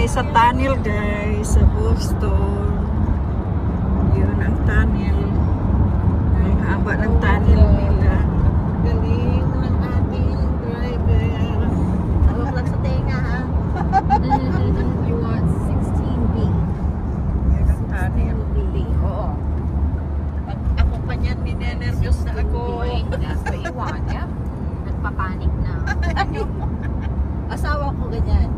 tayo sa tunnel guys, sa Boston. Yun ang tunnel. Ang haba ng tunnel nila. Galing ng ating driver. Tawag lang sa tenga ha. You want 16B. Yun ang tunnel. 16B. Oo. Pag ako pa niyan, ninenervyos na ako. That's what you want, yeah? Nagpapanik na. Asawa ko ganyan.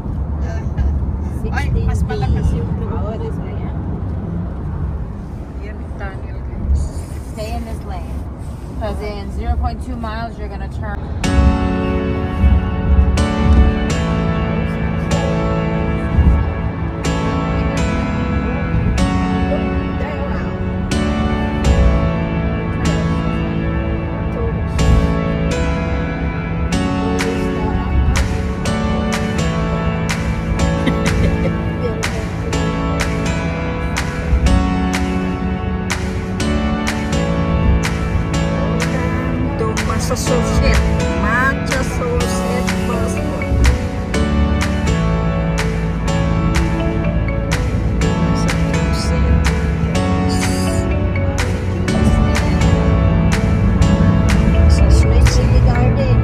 16B. Ay, mas malakas yung Oo, this way. Yun ang tunnel guys. Stay in this lane. Because in 0.2 miles, you're gonna turn. To Massachusetts. Massachusetts, Boston. City Garden.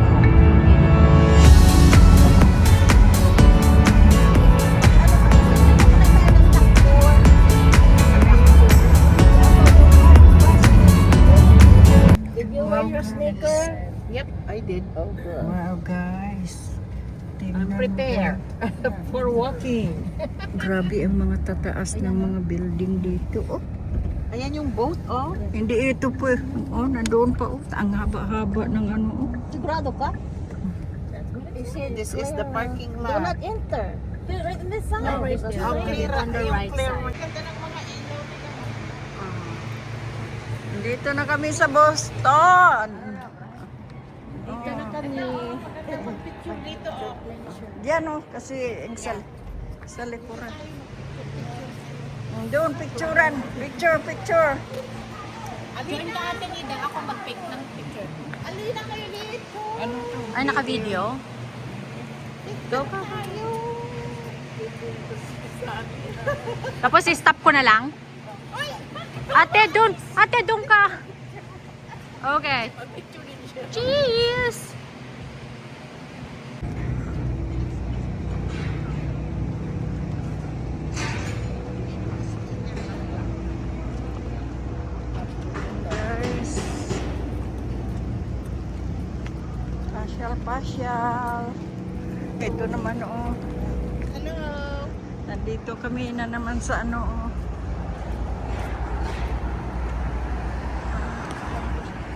Did you wear your sneaker? Yep, I did. Oh, good. Wow guys. I'm Tingnan mo. prepared for walking. Grabe ang mga tataas ng mga building dito. Oh, Ayan yung boat, oh. hindi ito po. Oh, nandoon pa. Oh, ang haba-haba ng ano. Oh. Sigurado ka? This is the parking Do lot. not enter. Right in this side. No, right Just there. look at it on the right side. Dito na kami sa Boston. Dito na kami. Diyan oh, kasi ang sa likuran. Doon, picturean. Picture. Join ka ate Nida. Ako mag-pick ng picture. Alina kayo dito. Ay, naka-video? Go ka. Tapos i-stop ko na lang. Ate, doon ka. Okay. Cheers! Guys. Pasyal. Ito naman oh. Hello. Nandito kami na naman sa ano oh.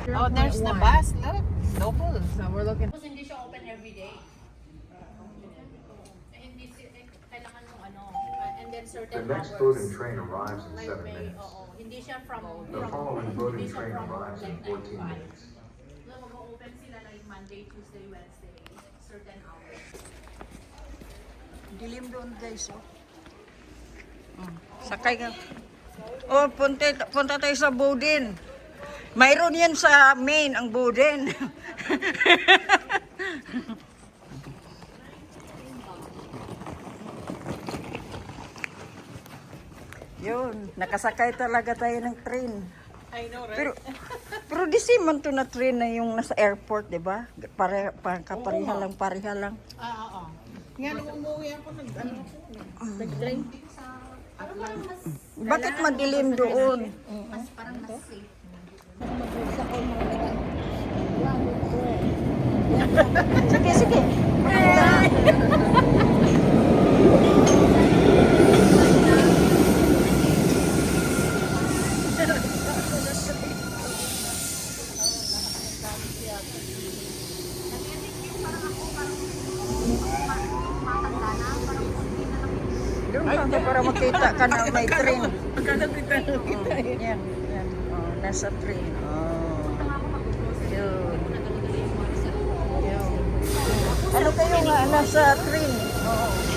Oh, there's the bus. Look, double. So we're looking. Hindi siya open every day. Hindi kailangan mo ano. And then certain The next hours. voting train arrives in Like 7 may, minutes. oo. Hindi siya from The following voting hindi siya train from arrives in 14 like 9 to 5. minutes. So mag-open sila like Monday, Tuesday, Wednesday. Certain hours. Dilim doon guys oh. Sakay ka. Oh, punta tayo sa Bowden. Mayroon yan sa main ang Bowden. Yun, nakasakay talaga tayo ng train. I know, right? Pero di man to na train na yung nasa airport, di ba? Kapareha lang, pareha lang. Oo. Nga, nung umuwi ako, Nag-drink. Bakit madilim doon? Mas parang mas safe. Mag-drink ako mga Sige. Doon ka para makita ka na may train. Yan. Oh, nasa train. Yun. Ano kayo nga nasa train? Oo.